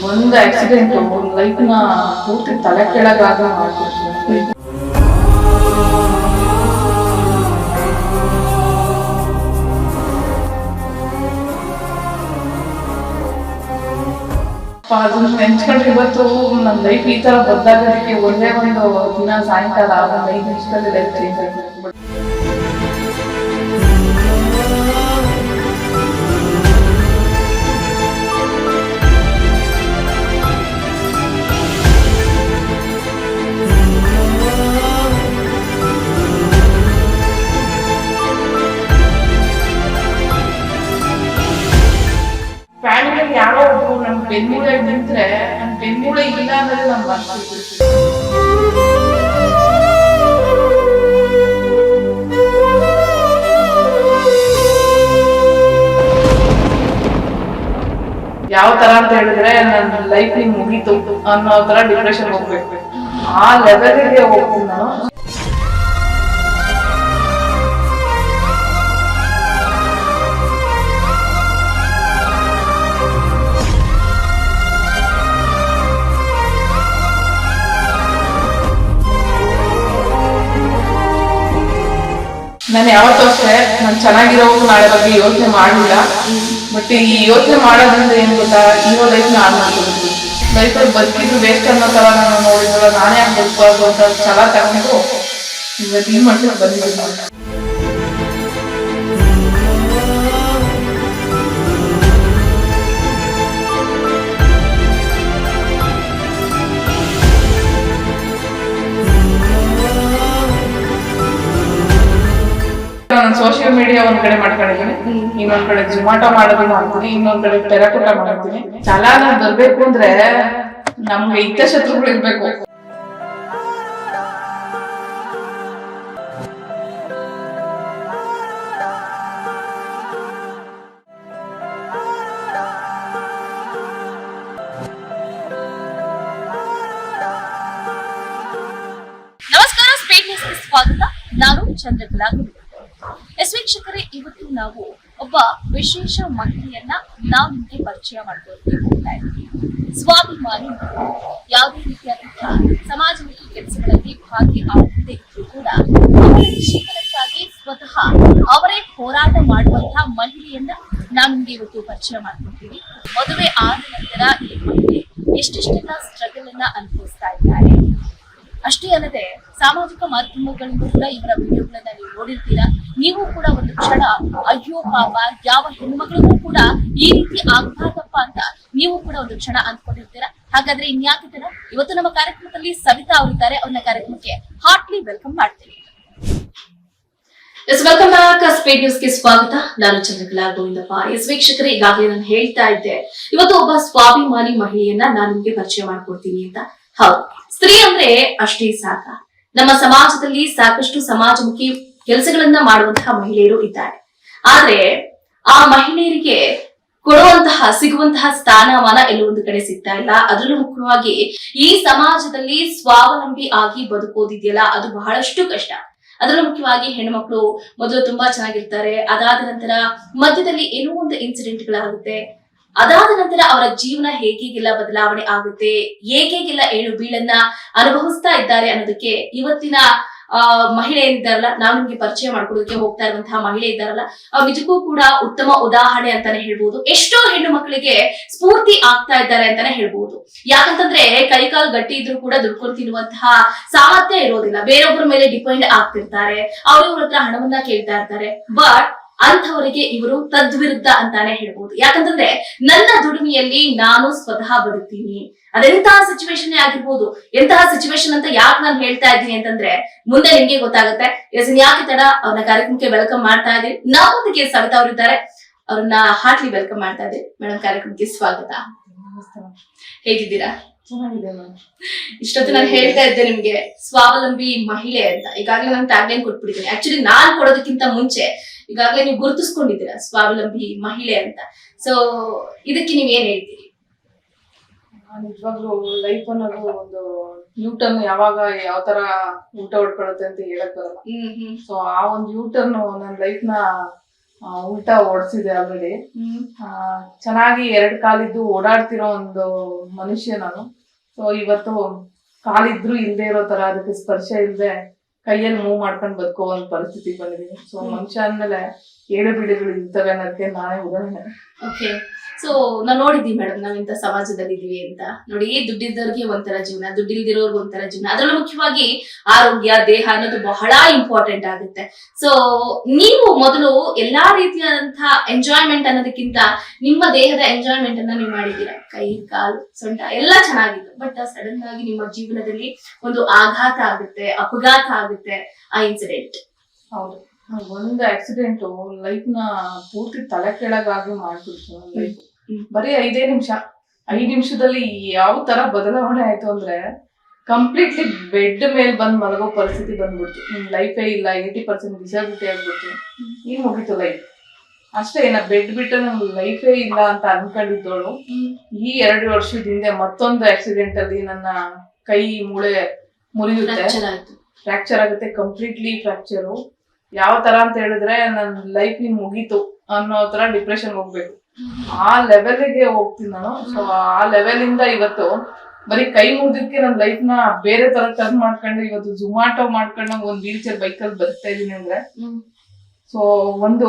ಒಂದು ಆಕ್ಸಿಡೆಂಟ್ ಒಂದು ಲೈಫ್ ನ ಪೂರ್ತಿ ತಲೆ ಕೆಳಗಾಗ ಮಾಡ್ಕೊಡ್ತೀನಿ. ಅದನ್ನ ನೆನ್ಸ್ಕೊಂಡ್ರೆ ಇವತ್ತು ನನ್ನ ಲೈಫ್ ಈ ತರ ಬದಲಾಗೋದಕ್ಕೆ ಒಂದೇ ಒಂದು ದಿನ ಸಾಯಂಕಾಲ 5 ನಿಮಿಷದಲ್ಲಿ ಲೈಫ್ ಚೇಂಜ್ ಆಗಿದೆ. ಫ್ಯಾಮಿಲಿಯಲ್ಲಿ ಯಾರೋ ಒಬ್ರು ನಮ್ ಬೆನ್ಮೂಳೆ ನಿಂತ್ರೆ ನಮ್ ಬೆನ್ಮೂಳೆ ಇಲ್ಲ ಅಂದ್ರೆ ನಮ್ ಬರ್ತೀವಿ. ಯಾವ ತರ ಅಂತ ಹೇಳಿದ್ರೆ ನನ್ನ ಲೈಫ್ ನಿಂಗ್ ಮುಗೀತು ಅನ್ನೋ ತರ ಡಿಪ್ರೆಷನ್ ಹೋಗ್ಬೇಕು. ಆ ಲೆವೆಲ್ಗೆ ಹೋಗ್ತೀನಿ ನಾನು. ನಾನು ಯಾವತ್ತೂ ಅಷ್ಟೇ ನಾನು ಚೆನ್ನಾಗಿರೋದು ನಾಳೆ ಬಗ್ಗೆ ಯೋಚನೆ ಮಾಡಿಲ್ಲ. ಬಟ್ ಈ ಯೋಚನೆ ಮಾಡೋದ್ರಿಂದ ಏನ್ ಗೊತ್ತಾ, ಇರೋ ಲೈಫ್ ನ ಹಾಳು ಮಾಡ್ಕೊಳ್ತೀನಿ. ಲೈಫಲ್ಲಿ ಬದುಕಿದ್ರು ವೇಸ್ಟ್ ಅನ್ನೋ ತರ ನಾನು ನೋಡಿದ್ರಲ್ಲ, ನಾನೇ ಯಾಕೆ ಬದುಕಬಾರ್ದು ಅಂತ ಛಲ ತಗೊಂಡು ಇವತ್ತು ಈ ಮಟ್ಟಿಗೆ ಬಂದಿದ್ದೀನಿ. ನಾನು ಸೋಷಿಯಲ್ ಮೀಡಿಯಾ ಒಂದ್ ಕಡೆ ಮಾಡ್ಕೊಂಡಿದ್ದೀನಿ, ಇನ್ನೊಂದ್ ಕಡೆ ಜೊಮಾಟೊ ಮಾಡೋದು ಮಾಡ್ತೀನಿ, ಇನ್ನೊಂದ್ ಕಡೆ ಟೆರಕೋಟ ಮಾಡ್ತೀನಿ. ಛಲ ಬರ್ಬೇಕು ಅಂದ್ರೆ ನಮ್ಗೆ ಹಿತಶತ್ರುಗಳು ಇರ್ಬೇಕು. ನಮಸ್ಕಾರ, ಸ್ಪೇಡ್ ನ್ಯೂಸ್ಗೆ ಸ್ವಾಗತ. ನಾನು ಚಂದ್ರಕಲಾ. ವೀಕ್ಷಕರೇ, ಇವತ್ತು ನಾವು ಒಬ್ಬ ವಿಶೇಷ ಮಹಿಳೆಯನ್ನ ನಾವು ನಿಮಗೆ ಪರಿಚಯ ಮಾಡ್ಕೊಳ್ತಾ ಹೋಗ್ತಾ ಇದ್ದೀವಿ. ಸ್ವಾಭಿಮಾನಿ ಮಹಿಳೆ, ಯಾವುದೇ ರೀತಿಯಾದಂತಹ ಸಮಾಜಮುಖಿ ಕೆಲಸಗಳಲ್ಲಿ ಭಾಗಿಯಾಗದೆ ಇದ್ರೂ ಕೂಡ ಅವರ ಜೀವನಕ್ಕಾಗಿ ಸ್ವತಃ ಅವರೇ ಹೋರಾಟ ಮಾಡುವಂತಹ ಮಹಿಳೆಯನ್ನ ನಾವು ನಿಮ್ಗೆ ಇವತ್ತು ಪರಿಚಯ ಮಾಡ್ಕೊಳ್ತೀವಿ. ಮದುವೆ ಆದ ನಂತರ ಈ ಮಹಿಳೆ ಎಷ್ಟೆಷ್ಟೆಲ್ಲ ಸ್ಟ್ರಗಲ್ ಅನ್ನ ಅನುಭವಿಸ್ತಾ ಇದ್ದಾರೆ. ಅಷ್ಟೇ ಅಲ್ಲದೆ ಸಾಮಾಜಿಕ ಮಾಧ್ಯಮಗಳಿಂದ ಕೂಡ ಇವರ ವಿಡಿಯೋಗಳನ್ನ ನೀವು ನೋಡಿರ್ತೀರಾ. ನೀವು ಕೂಡ ಒಂದು ಕ್ಷಣ ಅಯ್ಯೋ ಪಾಪ, ಯಾವ ಹೆಣ್ಮಗಳಿಗೂ ಕೂಡ ಈ ರೀತಿ ಆಗ್ಬಾರ್ದಪ್ಪ ಅಂತ ನೀವು ಕೂಡ ಒಂದು ಕ್ಷಣ ಅಂದ್ಕೊಂಡಿರ್ತೀರಾ. ಹಾಗಾದ್ರೆ ಇನ್ಯಾಕೆ ತರ ಇವತ್ತು ನಮ್ಮ ಕಾರ್ಯಕ್ರಮದಲ್ಲಿ ಸವಿತಾ ಅವರಿದ್ದಾರೆ. ಅವ್ರನ್ನ ಕಾರ್ಯಕ್ರಮಕ್ಕೆ ಹಾರ್ಟ್ಲಿ ವೆಲ್ಕಮ್ ಮಾಡ್ತೀನಿ. ವೆಲ್ಕಮ್ ಬ್ಯಾಕ್, ಸ್ಪೇಡ್ ನ್ಯೂಸ್ಗೆ ಸ್ವಾಗತ. ನಾನು ಚಂದ್ರಕಲಾ ಗೋವಿಂದಪ್ಪ. ವೀಕ್ಷಕರೇ, ಈಗಾಗಲೇ ನಾನು ಹೇಳ್ತಾ ಇದ್ದೆ, ಇವತ್ತು ಒಬ್ಬ ಸ್ವಾಭಿಮಾನಿ ಮಹಿಳೆಯನ್ನ ನಾನು ನಿಮ್ಗೆ ಪರಿಚಯ ಮಾಡ್ಕೊಡ್ತೀನಿ ಅಂತ. ಹೌದು, ಸ್ತ್ರೀ ಅಂದ್ರೆ ಅಷ್ಟೇ ಸಾಕ. ನಮ್ಮ ಸಮಾಜದಲ್ಲಿ ಸಾಕಷ್ಟು ಸಮಾಜಮುಖಿ ಕೆಲಸಗಳನ್ನ ಮಾಡುವಂತಹ ಮಹಿಳೆಯರು ಇದ್ದಾರೆ. ಆದ್ರೆ ಆ ಮಹಿಳೆಯರಿಗೆ ಸಿಗುವಂತಹ ಸ್ಥಾನಮಾನ ಎಲ್ಲೊಂದು ಕಡೆ ಸಿಗ್ತಾ ಇಲ್ಲ. ಅದರಲ್ಲೂ ಮುಖ್ಯವಾಗಿ ಈ ಸಮಾಜದಲ್ಲಿ ಸ್ವಾವಲಂಬಿ ಆಗಿ ಬದುಕೋದಿದೆಯಲ್ಲ, ಅದು ಬಹಳಷ್ಟು ಕಷ್ಟ. ಅದರಲ್ಲೂ ಮುಖ್ಯವಾಗಿ ಹೆಣ್ಮಕ್ಳು ಮೊದಲು ತುಂಬಾ ಚೆನ್ನಾಗಿರ್ತಾರೆ. ಅದಾದ ನಂತರ ಮಧ್ಯದಲ್ಲಿ ಏನೋ ಒಂದು ಇನ್ಸಿಡೆಂಟ್ ಗಳಾಗುತ್ತೆ. ಅದಾದ ನಂತರ ಅವರ ಜೀವನ ಹೇಗೆಲ್ಲ ಬದಲಾವಣೆ ಆಗುತ್ತೆ, ಹೇಗೆಲ್ಲ ಏಳು ಬೀಳನ್ನ ಅನುಭವಿಸ್ತಾ ಇದ್ದಾರೆ ಅನ್ನೋದಕ್ಕೆ ಇವತ್ತಿನ ಮಹಿಳೆ ಇದ್ದಾರಲ್ಲ, ನಾವು ನಿಮ್ಗೆ ಪರಿಚಯ ಮಾಡ್ಕೊಡೋದಕ್ಕೆ ಹೋಗ್ತಾ ಇರುವಂತಹ ಮಹಿಳೆ ಇದ್ದಾರಲ್ಲ, ಅವ್ರು ನಿಜಕ್ಕೂ ಕೂಡ ಉತ್ತಮ ಉದಾಹರಣೆ ಅಂತಾನೆ ಹೇಳ್ಬಹುದು. ಎಷ್ಟೋ ಹೆಣ್ಣು ಮಕ್ಕಳಿಗೆ ಸ್ಫೂರ್ತಿ ಆಗ್ತಾ ಇದ್ದಾರೆ ಅಂತಾನೆ ಹೇಳ್ಬಹುದು. ಯಾಕಂತಂದ್ರೆ ಕೈಕಾಲು ಗಟ್ಟಿ ಇದ್ರೂ ಕೂಡ ದುಡ್ಕೊಂಡು ತಿನ್ನುವಂತಹ ಸಾಮರ್ಥ್ಯ ಇರೋದಿಲ್ಲ. ಬೇರೊಬ್ಬರ ಮೇಲೆ ಡಿಪೆಂಡ್ ಆಗ್ತಿರ್ತಾರೆ. ಅವ್ರ ಹತ್ರ ಹಣವನ್ನ ಕೇಳ್ತಾ ಇರ್ತಾರೆ. ಬಟ್ ಅಂಥವರಿಗೆ ಇವರು ತದ್ವಿರುದ್ಧ ಅಂತಾನೆ ಹೇಳ್ಬಹುದು. ಯಾಕಂತಂದ್ರೆ ನನ್ನ ದುಡಿಮೆಯಲ್ಲಿ ನಾನು ಸ್ವತಃ ಬದುಕ್ತೀನಿ. ಅದೆಂತಹ ಸಿಚುವೇಶನ್ ಆಗಿರ್ಬೋದು. ಎಂತಹ ಸಿಚುವೇಶನ್ ಅಂತ ಯಾಕೆ ನಾನು ಹೇಳ್ತಾ ಇದ್ದೀನಿ ಅಂತಂದ್ರೆ ಮುಂದೆ ನಿಮ್ಗೆ ಗೊತ್ತಾಗುತ್ತೆ. ಯಾಕೆ ತಡ ಅವ್ರನ್ನ ಕಾರ್ಯಕ್ರಮಕ್ಕೆ ವೆಲ್ಕಮ್ ಮಾಡ್ತಾ ಇದ್ದೀವಿ. ನಮ್ಮೊಂದಿಗೆ ಸವಿತಾ ಅವರಿದ್ದಾರೆ. ಅವ್ರನ್ನ ಹಾರ್ಟ್ಲಿ ವೆಲ್ಕಮ್ ಮಾಡ್ತಾ ಇದ್ದೀವಿ. ಮೇಡಮ್, ಕಾರ್ಯಕ್ರಮಕ್ಕೆ ಸ್ವಾಗತ. ಹೇಗಿದ್ದೀರಾ? ಚೆನ್ನಾಗಿದೆ ಮ್ಯಾಮ್. ಇಷ್ಟೊತ್ತು ನಾನು ಹೇಳ್ತಾ ಇದ್ದೆ ನಿಮ್ಗೆ ಸ್ವಾವಲಂಬಿ ಮಹಿಳೆ ಅಂತ. ಈಗಾಗಲೇ ನಾನು ಟ್ಯಾಗ್ಲೈನ್ ಕೊಟ್ಬಿಟ್ಟಿದ್ದೀನಿ. ಆಕ್ಚುಲಿ ನಾನ್ ಕೊಡೋದಕ್ಕಿಂತ ಮುಂಚೆ ಈಗಾಗಲೇ ನೀವು ಗುರುತಿಸ್ಕೊಂಡಿದ್ದೀರಾ ಸ್ವಾವಲಂಬಿ ಮಹಿಳೆ ಅಂತ. ಸೊ ಇದಕ್ಕೆ ನೀವ್ ಏನ್ ಹೇಳ್ತೀರಿ? ನಿಜವಾಗ್ಲೂ ಲೈಫ್ ಅನ್ನೋದು ಒಂದು ಯೂಟರ್ನ್ ಯಾವಾಗ ಯಾವ ತರ ಊಟ ಹೊಡ್ಕೊಳುತ್ತೆ ಅಂತ ಹೇಳಕ್ ಬರಲ್ಲ. ಸೊ ಆ ಒಂದು ಯೂಟರ್ನ್ ನನ್ನ ಲೈಫ್ ನ ಉಲ್ಟಾ ಓಡಿಸಿದೆ ಆಲ್ರೆಡಿ. ಚೆನ್ನಾಗಿ 2 ಕಾಲಿದ್ದು ಓಡಾಡ್ತಿರೋ ಒಂದು ಮನುಷ್ಯ ನಾನು. ಸೊ ಇವತ್ತು ಕಾಲಿದ್ರು ಇಲ್ದೇ ಇರೋ ತರ, ಅದಕ್ಕೆ ಸ್ಪರ್ಶ ಇಲ್ದೆ ಕೈಯಲ್ಲಿ ಮೂವ್ ಮಾಡ್ಕೊಂಡು ಬದುಕೋ ಒಂದು ಪರಿಸ್ಥಿತಿ ಬಂದಿದ್ದೀನಿ. ಸೊ ಮನುಷ್ಯ ಅಂದ್ಮೇಲೆ ಏಳು ಬೀಳುಗಳು ಇರ್ತವೆ ಅನ್ನೋದಕ್ಕೆ ನಾನೇ ಉದಾಹರಣೆ. ಓಕೆ, ಸೊ ನಾವ್ ನೋಡಿದೀವಿ ಮೇಡಮ್, ನಾವ್ ಇಂತ ಸಮಾಜದಲ್ಲಿ ಇದೀವಿ ಅಂತ. ನೋಡಿ, ದುಡ್ಡಿದ್ದವ್ರಿಗೆ ಒಂಥರ ಜೀವನ, ದುಡ್ಡಿಲ್ದಿರೋರ್ಗೆ ಒಂಥರ ಜೀವನ. ಅದ್ರಲ್ಲೂ ಮುಖ್ಯವಾಗಿ ಆರೋಗ್ಯ, ದೇಹ ಅನ್ನೋದು ಬಹಳ ಇಂಪಾರ್ಟೆಂಟ್ ಆಗುತ್ತೆ. ಸೊ ನೀವು ಮೊದಲು ಎಲ್ಲಾ ರೀತಿಯಾದಂತಹ ಎಂಜಾಯ್ಮೆಂಟ್ ಅನ್ನೋದಕ್ಕಿಂತ ನಿಮ್ಮ ದೇಹದ ಎಂಜಾಯ್ಮೆಂಟ್ ಅನ್ನ ನೀವು ಮಾಡಿದ್ದೀರಾ. ಕೈ, ಕಾಲು, ಸೊಂಟ ಎಲ್ಲ ಚೆನ್ನಾಗಿತ್ತು. ಬಟ್ ಸಡನ್ ಆಗಿ ನಿಮ್ಮ ಜೀವನದಲ್ಲಿ ಒಂದು ಆಘಾತ ಆಗುತ್ತೆ, ಅಪಘಾತ ಆಗುತ್ತೆ, ಆ ಇನ್ಸಿಡೆಂಟ್. ಹೌದು, ಒಂದು ಆಕ್ಸಿಡೆಂಟ್ ಲೈಫ್ ನ ಪೂರ್ತಿ ತಲೆ ಕೆಳಗಾಗಿ ಮಾಡ್ಬಿಡ್ತು. ಲೈಫ್ ಬರೀ 5 ನಿಮಿಷ, 5 ನಿಮಿಷದಲ್ಲಿ ಯಾವ ತರ ಬದಲಾವಣೆ ಆಯ್ತು ಅಂದ್ರೆ ಕಂಪ್ಲೀಟ್ಲಿ ಬೆಡ್ ಮೇಲೆ ಬಂದ್ ಮಲಗೋ ಪರಿಸ್ಥಿತಿ ಬಂದ್ಬಿಡ್ತು. ನಿಮ್ ಲೈಫೇ ಇಲ್ಲ, 80% ಡಿಸಬಿಲಿಟಿ ಆಗ್ಬಿಡ್ತು. ಈಗ ಮುಗೀತು ಲೈಫ್ ಅಷ್ಟೇ. ಬೆಡ್ ಬಿಟ್ಟು ನಮ್ಗೆ ಲೈಫೇ ಇಲ್ಲ ಅಂತ ಅನ್ಕೊಂಡಿದ್ದೋಳು ಈ 2 ವರ್ಷದ ಹಿಂದೆ ಮತ್ತೊಂದು ಆಕ್ಸಿಡೆಂಟ್ ಅಲ್ಲಿ ನನ್ನ ಕೈ ಮೂಳೆ ಮುರಿಯುತ್ತೆ, ಫ್ರಾಕ್ಚರ್ ಆಗುತ್ತೆ, ಕಂಪ್ಲೀಟ್ಲಿ ಫ್ರಾಕ್ಚರು. ಯಾವ ತರ ಅಂತ ಹೇಳಿದ್ರೆ ನನ್ ಲೈಫ್ ಮುಗೀತು ಅನ್ನೋ ತರ ಡಿಪ್ರೆಷನ್ ಹೋಗ್ಬೇಕು, ಆ ಲೆವೆಲ್ಗೆ ಹೋಗ್ತೀನಿ ನಾನು. ಸೊ ಆ ಲೆವೆಲ್ ಇಂದ ಇವತ್ತು ಬರೀ ಕೈ ಮುಗಿದಕ್ಕೆ ನನ್ ಲೈಫ್ ನ ಬೇರೆ ತರ ಟರ್ನ್ ಮಾಡ್ಕೊಂಡು ಇವತ್ತು ಝೊಮ್ಯಾಟೊ ಮಾಡ್ಕೊಂಡು ಒಂದ್ ವೀಲ್ ಚೇರ್ ಬೈಕಲ್ಲಿ ಬರ್ತಾ ಇದೀನಿ ಅಂದ್ರೆ, ಸೊ ಒಂದು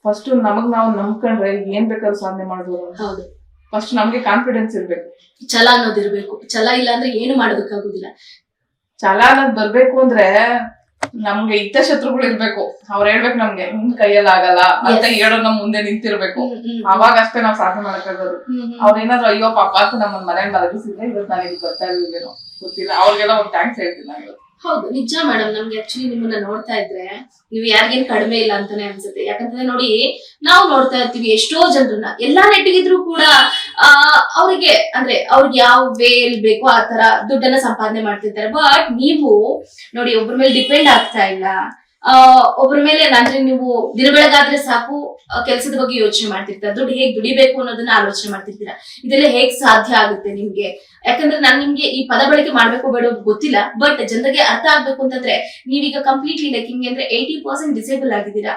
ಫಸ್ಟ್ ನಮಗ್ ನಾವು ನಂಬ್ಕೊಂಡ್ರೆ ಏನ್ ಬೇಕಾದ್ರೂ ಸಾಧನೆ ಮಾಡ್ಬೋದು. ಫಸ್ಟ್ ನಮ್ಗೆ ಕಾನ್ಫಿಡೆನ್ಸ್ ಇರ್ಬೇಕು, ಛಲ ಅನ್ನೋದಿರ್ಬೇಕು. ಛಲ ಇಲ್ಲ ಅಂದ್ರೆ ಏನು ಮಾಡೋದಕ್ಕಾಗೋದಿಲ್ಲ. ಛಲ ಅನ್ನೋದ್ ಬರ್ಬೇಕು ಅಂದ್ರೆ ನಮ್ಗೆ ಹಿತಶತ್ರುಗಳು ಇರ್ಬೇಕು. ಅವ್ರು ಹೇಳ್ಬೇಕು ನಮ್ಗೆ ನಿನ್ ಕೈಯಲ್ಲಿ ಆಗಲ್ಲ ಅಂತ ಹೇಳೋ ನಮ್ ಮುಂದೆ ನಿಂತಿರ್ಬೇಕು. ಅವಾಗ ಅಷ್ಟೇ ನಾವ್ ಸಾಧನೆ ಮಾಡಕ್ಕಾಗೋದು. ಅವ್ರೇನಾದ್ರು ಅಯ್ಯೋ ಪಾಪ ಅಂತ ನಮ್ಮನ್ ಮನೇಲಿ ಮಲಗಿಸಿದ್ರೆ ಇವತ್ತು ನನಗೆ ಬರ್ತಾ ಇರ್ಲಿಲ್ವೇನೋ ಗೊತ್ತಿಲ್ಲ. ಅವ್ರಿಗೆಲ್ಲ ಒಂದ್ ಥ್ಯಾಂಕ್ಸ್ ಹೇಳ್ತೀನಿ ನಾನು. ಹೌದು, ನಿಜ ಮೇಡಮ್. ನಮ್ಗೆ ಆಕ್ಚುಲಿ ನಿಮ್ಮನ್ನ ನೋಡ್ತಾ ಇದ್ರೆ ನೀವು ಯಾರಿಗೇನ್ ಕಡಿಮೆ ಇಲ್ಲ ಅಂತಾನೆ ಅನ್ಸುತ್ತೆ. ಯಾಕಂತಂದ್ರೆ ನೋಡಿ, ನಾವು ನೋಡ್ತಾ ಇರ್ತೀವಿ ಎಷ್ಟೋ ಜನರನ್ನ, ಎಲ್ಲಾ ನೆಟ್ಟಿಗಿದ್ರು ಕೂಡ ಅವ್ರಿಗೆ ಯಾವ ವೇ ಬೇಕೋ ಆ ತರ ದುಡ್ಡನ್ನ ಸಂಪಾದನೆ ಮಾಡ್ತಿರ್ತಾರೆ. ಬಟ್ ನೀವು ನೋಡಿ, ಒಬ್ಬರ ಮೇಲೆ ಡಿಪೆಂಡ್ ಆಗ್ತಾ ಇಲ್ಲ. ಒಬ್ಬರ ಮೇಲೆ ಅಂದ್ರೆ ನೀವು ದಿನ ಬೆಳಗಾದ್ರೆ ಸಾಕು ಕೆಲ್ಸದ ಬಗ್ಗೆ ಯೋಚನೆ ಮಾಡ್ತಿರ್ತೀರ, ದುಡ್ಡು ಹೇಗ್ ದುಡಿಬೇಕು ಅನ್ನೋದನ್ನ ಆಲೋಚನೆ ಮಾಡ್ತಿರ್ತೀರಾ. ಇದೆಲ್ಲ ಹೇಗ್ ಸಾಧ್ಯ ಆಗುತ್ತೆ ನಿಮ್ಗೆ? ಯಾಕಂದ್ರೆ ನಾನ್ ನಿಮ್ಗೆ ಈ ಪದ ಬಳಕೆ ಮಾಡ್ಬೇಕು ಬೇಡ ಗೊತ್ತಿಲ್ಲ, ಬಟ್ ಜನರಿಗೆ ಅರ್ಥ ಆಗ್ಬೇಕು ಅಂತಂದ್ರೆ ನೀವೀಗ ಕಂಪ್ಲೀಟ್ಲಿ ಲೈಕ್ ಹಿಂಗೆ ಅಂದ್ರೆ 80% ಡಿಸೇಬಲ್ ಆಗಿದ್ದೀರಾ,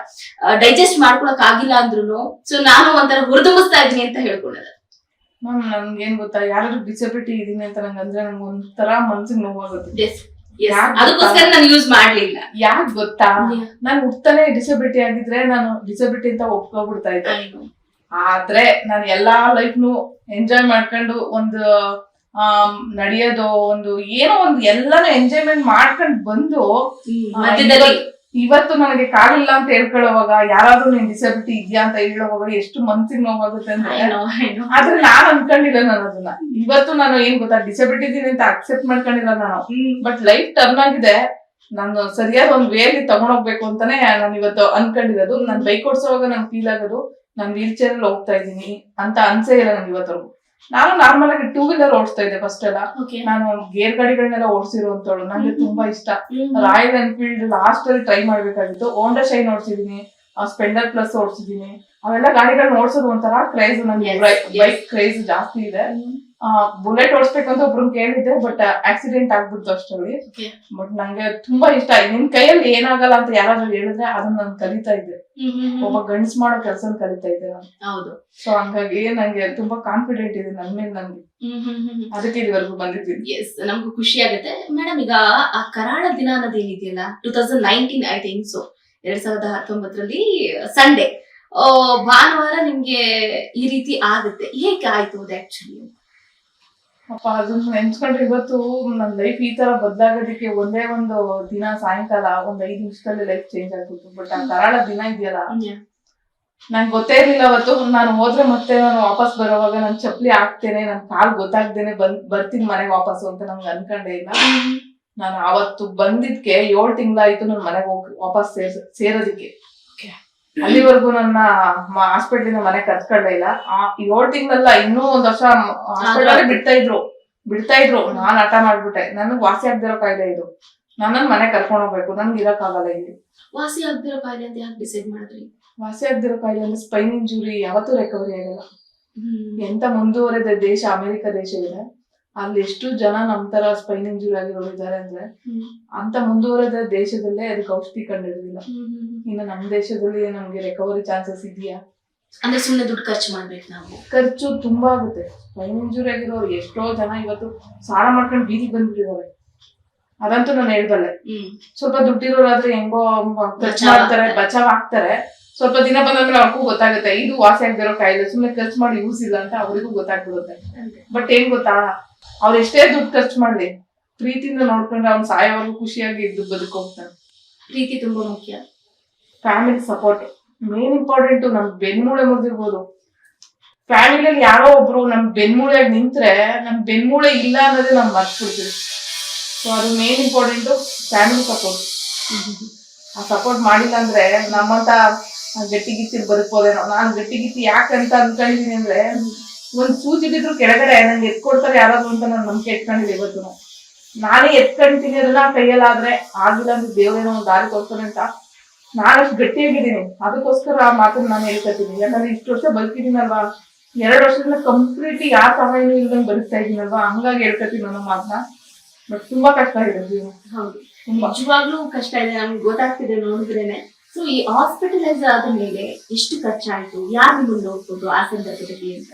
ಡೈಜೆಸ್ಟ್ ಮಾಡ್ಕೊಳಕ್ ಆಗಿಲ್ಲ ಅಂದ್ರೂ. ಸೊ ನಾನು ಒಂಥರ ಹುರಿದುಂಬಿಸ್ತಾ ಇದೀನಿ ಅಂತ ಹೇಳ್ಕೊಳ್ಳೋದು. ನನ್ಗೆ ಏನ್ ಗೊತ್ತಾ, ಯಾರಾದ್ರೂ ಡಿಸಬಿಲಿಟಿ ಇದೀನಿ ಅಂತ ನಂಗಂದ್ರೆ ನಂಗೆ ಒಂಥರ ಮನ್ಸಿಗೆ ನೋವಾಗುತ್ತೆ. ಅದಕ್ಕೋಸ್ಕರ ನಾನು ಯೂಸ್ ಮಾಡ್ಲಿಲ್ಲ. ಯಾಕೆ ಗೊತ್ತಾ, ನಾನು ಹುಟ್ತಾನೆ ಡಿಸಬಿಲಿಟಿ ಆಗಿದ್ರೆ ನಾನು ಡಿಸಬಿಲಿಟಿ ಅಂತ ಒಪ್ಕೊಬಿಡ್ತಾ ಇದ್ದೆ. ಆದ್ರೆ ನಾನು ಎಲ್ಲಾ ಲೈಫ್ನು ಎಂಜಾಯ್ ಮಾಡ್ಕೊಂಡು ಒಂದು ನಡೆಯೋದು, ಒಂದು ಏನೋ ಒಂದು ಎಲ್ಲಾನು ಎಂಜಾಯ್ಮೆಂಟ್ ಮಾಡ್ಕೊಂಡು ಬಂದು ಇವತ್ತು ನನಗೆ ಕಾಲಿಲ್ಲ ಅಂತ ಹೇಳ್ಕೊಳ್ಳೋವಾಗ, ಯಾರಾದ್ರೂ ನೀನ್ ಡಿಸಬಿಲಿಟಿ ಇದೆಯಾ ಅಂತ ಹೇಳೋವಾಗ ಎಷ್ಟು ಮನ್ಸಿಗೆ ನೋವಾಗುತ್ತೆ ಅಂದ್ರೆ. ಆದ್ರೆ ನಾನ್ ಅನ್ಕೊಂಡಿಲ್ಲ ನಾನು ಅದನ್ನ. ಇವತ್ತು ನಾನು ಏನ್ ಗೊತ್ತಾ, ಡಿಸಬಿಲಿಟಿ ಇದೀನಿ ಅಂತ ಅಕ್ಸೆಪ್ಟ್ ಮಾಡ್ಕೊಂಡಿಲ್ಲ ನಾನು. ಬಟ್ ಲೈಫ್ ಟರ್ನ್ ಆಗಿದೆ, ನಾನು ಸರಿಯಾದ ಒಂದ್ ವೇಲಿ ತಗೊಂಡೋಗ್ಬೇಕು ಅಂತಾನೆ ನಾನು ಇವತ್ತು ಅನ್ಕೊಂಡಿರೋದು. ನಾನ್ ಬೈಕ್ ಓಡಿಸೋವಾಗ ನಂಗೆ ಫೀಲ್ ಆಗೋದು ನಾನು ವೀಲ್ ಚೇರ್ ಅಲ್ಲಿ ಹೋಗ್ತಾ ಇದೀನಿ ಅಂತ ಅನ್ಸೇ ಇಲ್ಲ ನನ್ಗೆ ಇವತ್ತವರೆಗೂ. ನಾನು ನಾರ್ಮಲ್ ಆಗಿ 2 ವೀಲರ್ ಓಡಿಸ್ತಾ ಇದ್ದೆ ಫಸ್ಟ್ ಎಲ್ಲ. ನಾನು ಗೇರ್ ಗಾಡಿಗಳನ್ನೆಲ್ಲ ಓಡಿಸಿರುವಂತವಳು, ನಂಗೆ ತುಂಬಾ ಇಷ್ಟ. ರಾಯಲ್ ಎನ್ಫೀಲ್ಡ್ ಲಾಸ್ಟ್ ಅಲ್ಲಿ ಟ್ರೈ ಮಾಡ್ಬೇಕಾಗಿತ್ತು. ಹೋಂಡಾ ಶೈನ್ ಓಡಿಸಿದೀನಿ, ಸ್ಪೆಂಡರ್ ಪ್ಲಸ್ ಓಡಿಸಿದೀನಿ. ಅವೆಲ್ಲ ಗಾಡಿಗಳನ್ನ ಓಡಿಸೋದು ಒಂಥರ ಕ್ರೇಜ್, ನನ್ಗೆ ಬೈಕ್ ಕ್ರೇಜ್ ಜಾಸ್ತಿ ಇದೆ. ಬುಲೆಟ್ ಓಡಿಸ್ಬೇಕಂತ ಒಬ್ರನ್ನ ಕೇಳಿದ್ದೆ, ಬಟ್ ಆಕ್ಸಿಡೆಂಟ್ ಆಗ್ಬಿಡ್ತು ಅಷ್ಟರಲ್ಲಿ. ಬಟ್ ನಂಗೆ ತುಂಬಾ ಇಷ್ಟ. ನಿನ್ ಕೈಯಲ್ಲಿ ಏನಾಗಲ್ಲ ಅಂತ ಯಾರಾದ್ರೂ ಹೇಳಿದ್ರೆ ಅದನ್ನ ನಾನು ಕಲಿತಾ ಇದ್ದೆ. ಒಬ್ಬ ಗಂಡ್ಸ್ ಮಾಡೋ ಕೆಲಸ ಕಲಿತಾ ಇದ್ದೆ ನಾನು. ಹೌದು. ಸೊ ಹಂಗಾಗಿ ನಂಗೆ ತುಂಬಾ ಕಾನ್ಫಿಡೆಂಟ್ ಇದೆ ನನ್ ಮೇಲೆ ನನ್ಗೆ. ಅದಕ್ಕೆ ಇದುವರೆಗೂ ಬಂದಿದ್ದೀನಿ. ಎಸ್, ನಮ್ಗೂ ಖುಷಿ ಆಗುತ್ತೆ ಮೇಡಮ್. ಈಗ ಆ ಕರಾಳ ದಿನ ಅನ್ನೋದೇನಿದೆಯಲ್ಲ, 2019 ಐ ಥಿಂಕ್ ಸೊ, 2019ರಲ್ಲಿ ಸಂಡೇ ಭಾನುವಾರ ನಿಮ್ಗೆ ಈ ರೀತಿ ಆಗುತ್ತೆ. ಹೇಗೆ ಆಯ್ತು ಅದು ಆಕ್ಚುಲಿ? ಅಪ್ಪ ಅದನ್ನ ನೆನ್ಸ್ಕೊಂಡ್ರೆ ಇವತ್ತು ನನ್ ಲೈಫ್ ಈ ತರ ಬದಲಾಗೋದಕ್ಕೆ ಒಂದೇ ಒಂದು ದಿನ ಸಾಯಂಕಾಲ ಒಂದ್ 5 ನಿಮಿಷದಲ್ಲಿ ಲೈಫ್ ಚೇಂಜ್ ಆಗ್ಬಿಟ್ಟು. ಬಟ್ ಆ ಕರಾಳ ದಿನ ಇದೆಯಲ್ಲ, ನಂಗೆ ಗೊತ್ತೇ ಇರ್ಲಿಲ್ಲ ಅವತ್ತು. ನಾನು ಹೋದ್ರೆ ಮತ್ತೆ ನಾನು ವಾಪಸ್ ಬರೋವಾಗ ನನ್ ಚಪ್ಪಲಿ ಹಾಕ್ತೇನೆ, ನನ್ ಕಾಲ್ ಗೊತ್ತಾಗ್ದೇನೆ ಬರ್ತೀನಿ ಮನೆಗೆ ವಾಪಸ್ಸು ಅಂತ ನಂಗೆ ಅನ್ಕೊಂಡೇ ಇಲ್ಲ. ನಾನು ಅವತ್ತು ಬಂದಿದ್ಕೆ 7 ತಿಂಗಳಾಯ್ತು ನನ್ ಮನೆಗೆ ವಾಪಸ್ ಸೇರೋದಿಕ್ಕೆ. ಅಲ್ಲಿವರೆಗೂ ನನ್ನ ಹಾಸ್ಪಿಟ್ಲಿಂದ ಮನೆ ಕರ್ಸ್ಕೊಳ್ಳೇ ಇಲ್ಲ. 7 ತಿಂಗಳಲ್ಲ, ಇನ್ನೂ 1 ವರ್ಷ ಹಾಸ್ಪಿಟಲ್ ಬಿಡ್ತಾ ಇದ್ರು. ನಾನ್ ಹಠ ಮಾಡ್ಬಿಟ್ಟೆ, ನನ್ಗ್ ವಾಸಿ ಆಗ್ದಿರೋ ಕಾಯಿಲೆ ಇದು, ನನ್ನ ಮನೆ ಕರ್ಕೊಂಡ್ ಹೋಗ್ಬೇಕು, ನನ್ಗೆ ಇರಕ್ ಆಗಲ್ಲ ಇಲ್ಲಿ. ವಾಸಿ ಆಗ್ದಿರೋ ಕಾಯಿಲೆ ಅಂತ ಯಾಕೆ ಡಿಸೈಡ್ ಮಾಡಿದ್ರಿ? ವಾಸಿ ಆಗ್ದಿರೋ ಕಾಯಿಲೆ ಅಂದ್ರೆ ಸ್ಪೈನ್ ಇಂಜುರಿ ಯಾವತ್ತೂ ರಿಕವರಿ ಆಗಲ್ಲ. ಎಂತ ಮುಂದುವರೆದ ದೇಶ ಅಮೆರಿಕ ದೇಶ ಇದೆ, ಅಲ್ಲಿ ಎಷ್ಟು ಜನ ನಮ್ ತರ ಸ್ಪೈನ್ ಇಂಜುರಿ ಆಗಿರೋರು ಇದಾರೆ ಅಂದ್ರೆ ಅಂತ ಮುಂದುವರೆದ ದೇಶದಲ್ಲೇ ಅದಕ್ಕೆ ಔಷಧಿ ಕಂಡಿರೋದಿಲ್ಲ. ಇನ್ನು ನಮ್ ದೇಶದಲ್ಲಿ ನಮ್ಗೆ ರಿಕವರಿ ಚಾನ್ಸಸ್ ಇದೆಯಾ? ಅಂದ್ರೆ ಸುಮ್ನೆ ದುಡ್ಡು ಖರ್ಚು ಮಾಡ್ಬೇಕು ನಾವು. ಖರ್ಚು ತುಂಬಾ ಆಗುತ್ತೆ. ಸ್ಪೈನ್ ಇಂಜುರಿ ಆಗಿರೋರು ಎಷ್ಟೋ ಜನ ಇವತ್ತು ಸಾಲ ಮಾಡ್ಕೊಂಡು ಬೀದಿಗೆ ಬಂದ್ಬಿಟ್ಟಿದ್ದಾರೆ. ಅದಂತೂ ನಾನು ಹೇಳ್ಬಲ್ಲೆ. ಸ್ವಲ್ಪ ದುಡ್ಡಿರೋರಾದ್ರೆ ಹೆಂಗೋ ಖರ್ಚು ಮಾಡ್ತಾರೆ, ಬಚಾವ್ ಆಗ್ತಾರೆ. ಸ್ವಲ್ಪ ದಿನ ಬಂದ್ರೆ ಅವ್ರಿಗೂ ಗೊತ್ತಾಗುತ್ತೆ ಇದು ವಾಸಿ ಆಗದಿರೋ ಕಾಯಿಲೆ, ಸುಮ್ಮನೆ ಖರ್ಚು ಮಾಡಿ ಯೂಸ್ ಇಲ್ಲ ಅಂತ ಅವ್ರಿಗೂ ಗೊತ್ತಾಗ್ಬಿಡುತ್ತೆ. ಬಟ್ ಏನ್ ಗೊತ್ತಾ, ಅವ್ರು ಎಷ್ಟೇ ದುಡ್ಡು ಖರ್ಚು ಮಾಡ್ಲಿ ಪ್ರೀತಿಯಿಂದ ನೋಡ್ಕೊಂಡ್ರೆ ಅವ್ನು ಸಾಯೋವರೆಗೂ ಖುಷಿಯಾಗಿ ಇದ್ದು ಬದುಕೋಗ್ತಾನೆ. ಪ್ರೀತಿ ತುಂಬಾ ಮುಖ್ಯ. Family support main important. ನಮ್ ಬೆನ್ಮೂಳೆ ಮುರಿದಿರ್ಬೋದು, ಫ್ಯಾಮಿಲಿಯಲ್ಲಿ ಯಾರೋ ಒಬ್ರು ನಮ್ ಬೆನ್ಮೂಳೆಯಾಗಿ ನಿಂತ್ರೆ ನಮ್ ಬೆನ್ಮೂಳೆ ಇಲ್ಲ ಅನ್ನೋದೇ ನಾವ್ ಮರ್ತ್ಬಿಡ್ತೀವಿ. ಸೊ ಅದು ಮೇನ್ ಇಂಪಾರ್ಟೆಂಟ್, ಫ್ಯಾಮಿಲಿ ಸಪೋರ್ಟ್. ಆ ಸಪೋರ್ಟ್ ಮಾಡಿಲ್ಲ ಅಂದ್ರೆ ನಮ್ಮಂತ ಗಟ್ಟಿಗಿತ್ತಿ ಬದುಕ್ಬೋದೇನೋ. ನಾನ್ ಗಟ್ಟಿಗಿತ್ತಿ ಯಾಕಂತ ಅನ್ಕೊಂಡಿದೀನಿ ಅಂದ್ರೆ, ಒಂದ್ ಸೂಜಿ ಬಿದ್ರು ಕೆಳಗಡೆ ನಂಗೆ ಎತ್ಕೊಡ್ತಾರೆ ಯಾರಾದ್ರು ಅಂತ ನಾನು ನಂಬಿಕೆ ಎತ್ಕೊಂಡಿದ್ದೆ. ಇವತ್ತು ನಾನೇ ಎತ್ಕೊಂತೀನಿ ಅದನ್ನ ಕೈಯಲ್ಲಾದ್ರೆ, ಆಗಿಲ್ಲ ಅಂದ್ರೆ ದೇವ್ರೇನೋ ಒಂದು ದಾರಿ ತೋರ್ತಾನೆ ಅಂತ ನಾನಷ್ಟು ಗಟ್ಟಿಯಾಗಿದ್ದೀನಿ. ಅದಕ್ಕೋಸ್ಕರ ಆ ಮಾತನ್ನ ನಾನು ಹೇಳ್ಕೊತೀನಿ. ಯಾಕಂದ್ರೆ ಇಷ್ಟು ವರ್ಷ ಬದುಕಿದ್ದೀನಲ್ವಾ, 2 ವರ್ಷದಿಂದ ಕಂಪ್ಲೀಟ್ಲಿ ಯಾವ ಸಹಾಯನೂ ಇಲ್ದಂಗೆ ಬದುಕ್ತಾ ಇದ್ದೀನಲ್ವಾ, ಹಂಗಾಗಿ ಹೇಳ್ಕೊತೀನಿ ಅನ್ನೋ ಮಾತನ್ನ. ಬಟ್ ತುಂಬಾ ಕಷ್ಟ ಇದೆ ಜೀವನ. ಹೌದು, ನಿಜವಾಗ್ಲೂ ಕಷ್ಟ ಇದೆ, ನಮ್ಗೆ ಗೊತ್ತಾಗ್ತಿದೆ ನೋಡಿದ್ರೇನೆ. ಸೊ ಈ ಹಾಸ್ಪಿಟಲೈಸ್ ಆದ ಮೇಲೆ ಎಷ್ಟು ಖರ್ಚಾಯ್ತು, ಯಾರು ನಿಮ್ಮನ್ನು ನೋಡ್ಕೊಂಡು ಆ ಸಂದರ್ಭದಲ್ಲಿ ಅಂತ?